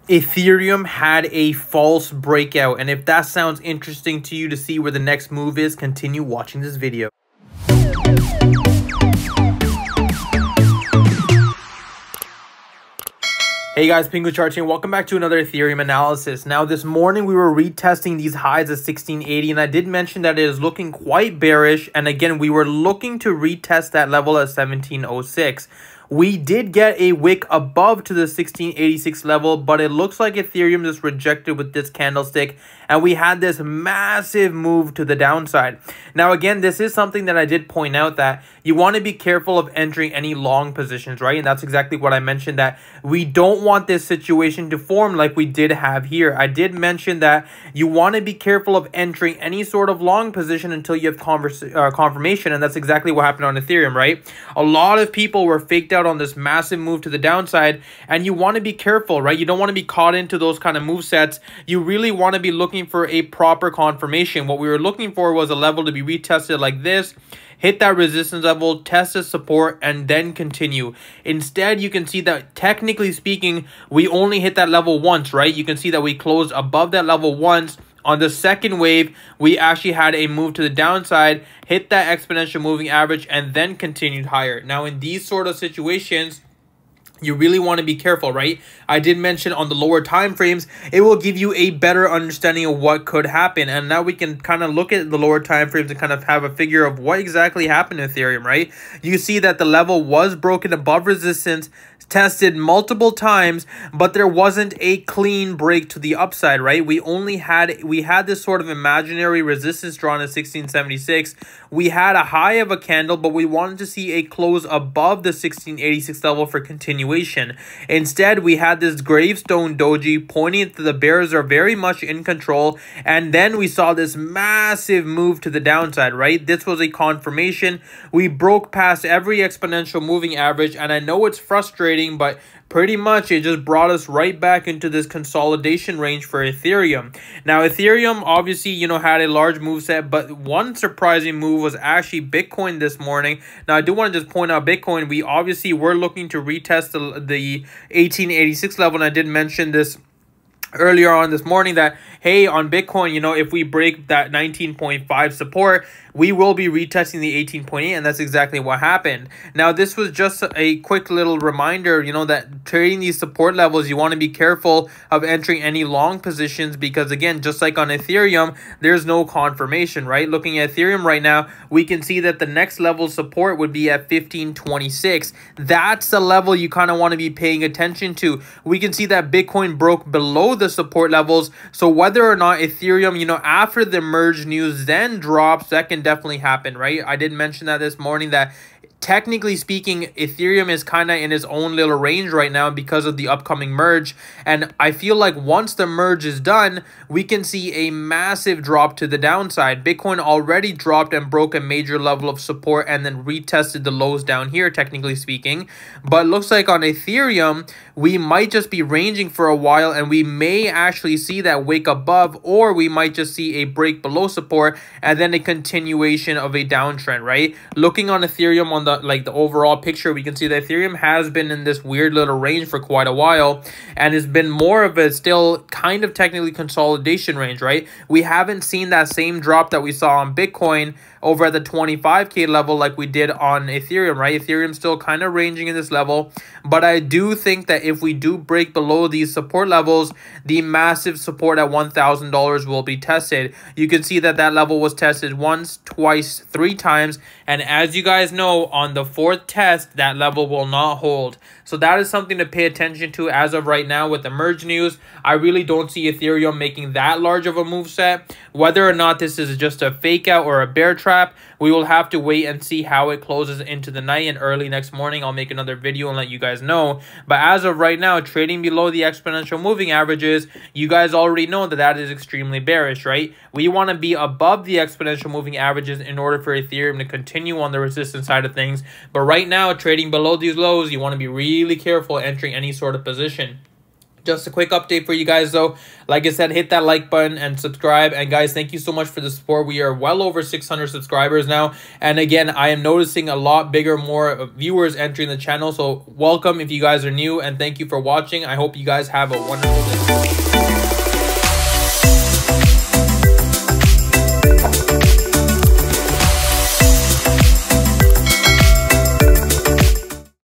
Ethereum had a false breakout, and if that sounds interesting to you to see where the next move is, continue watching this video. Hey guys, Pingu Charts here. Welcome back to another Ethereum analysis. Now this morning we were retesting these highs at 1680, and I did mention that it is looking quite bearish, and again we were looking to retest that level at 1706. We did get a wick above to the 1686 level, but it looks like Ethereum just rejected with this candlestick, and we had this massive move to the downside. Now, again, this is something that I did point out, that you want to be careful of entering any long positions, right? And that's exactly what I mentioned, that we don't want this situation to form like we did have here. I did mention that you want to be careful of entering any sort of long position until you have confirmation, and that's exactly what happened on Ethereum, right? A lot of people were faked out on this massive move to the downside, and you want to be careful, right? You don't want to be caught into those kind of move sets. You really want to be looking for a proper confirmation. What we were looking for was a level to be retested like this, hit that resistance level, test the support, and then continue. Instead, you can see that technically speaking, we only hit that level once, right? You can see that we closed above that level once. On the second wave, we actually had a move to the downside, hit that exponential moving average, and then continued higher. Now, in these sort of situations, you really want to be careful, right? I did mention on the lower time frames, it will give you a better understanding of what could happen. And now we can kind of look at the lower time frames and kind of have a figure of what exactly happened in Ethereum, right? You see that the level was broken above resistance, tested multiple times, but there wasn't a clean break to the upside, right? We had this sort of imaginary resistance drawn at 1676. We had a high of a candle, but we wanted to see a close above the 1686 level for continuation. Instead, we had this gravestone doji pointing to the bears are very much in control, and then we saw this massive move to the downside, right? This was a confirmation. We broke past every exponential moving average, and I know it's frustrating, but pretty much it just brought us right back into this consolidation range for Ethereum. Now, Ethereum obviously, had a large move set, but one surprising move was actually Bitcoin this morning. Now, I do want to just point out Bitcoin. We obviously were looking to retest the 1886 level, and I did mention this earlier on this morning that, hey, on Bitcoin, if we break that 19.5 support, we will be retesting the 18.8, and that's exactly what happened. Now, this was just a quick little reminder, that trading these support levels, you want to be careful of entering any long positions because, again, just like on Ethereum, there's no confirmation, right? Looking at Ethereum right now, we can see that the next level of support would be at 1526. That's the level you kind of want to be paying attention to. We can see that Bitcoin broke below the support levels, so whether or not Ethereum, after the merge news then drops, that can definitely happen, right? I did mention that this morning, that technically speaking, Ethereum is kind of in its own little range right now because of the upcoming merge. And I feel like once the merge is done, we can see a massive drop to the downside. Bitcoin already dropped and broke a major level of support and then retested the lows down here, technically speaking. But it looks like on Ethereum, we might just be ranging for a while, and we may actually see that wake above, or we might just see a break below support and then a continuation of a downtrend, right? Looking on Ethereum on the overall picture, we can see that Ethereum has been in this weird little range for quite a while, and has been more of a still kind of technically consolidation range, right? We haven't seen that same drop that we saw on Bitcoin over at the 25k level like we did on Ethereum, right? Ethereum still kind of ranging in this level, but I do think that if we do break below these support levels, the massive support at $1,000 will be tested. You can see that that level was tested once, twice, 3 times, and as you guys know, on the 4th test, that level will not hold. So that is something to pay attention to as of right now with the merge news. I really don't see Ethereum making that large of a move set. Whether or not this is just a fake out or a bear trap, we will have to wait and see how it closes into the night, and early next morning I'll make another video and let you guys know. But as of right now, trading below the exponential moving averages, you guys already know that that is extremely bearish, right? We want to be above the exponential moving averages in order for Ethereum to continue on the resistance side of things. But right now, trading below these lows, you want to be really careful entering any sort of position. Just a quick update for you guys though. Like I said, hit that like button and subscribe. And guys, thank you so much for the support. We are well over 600 subscribers now. And again, I am noticing a lot bigger, more viewers entering the channel. So welcome if you guys are new, and thank you for watching. I hope you guys have a wonderful day.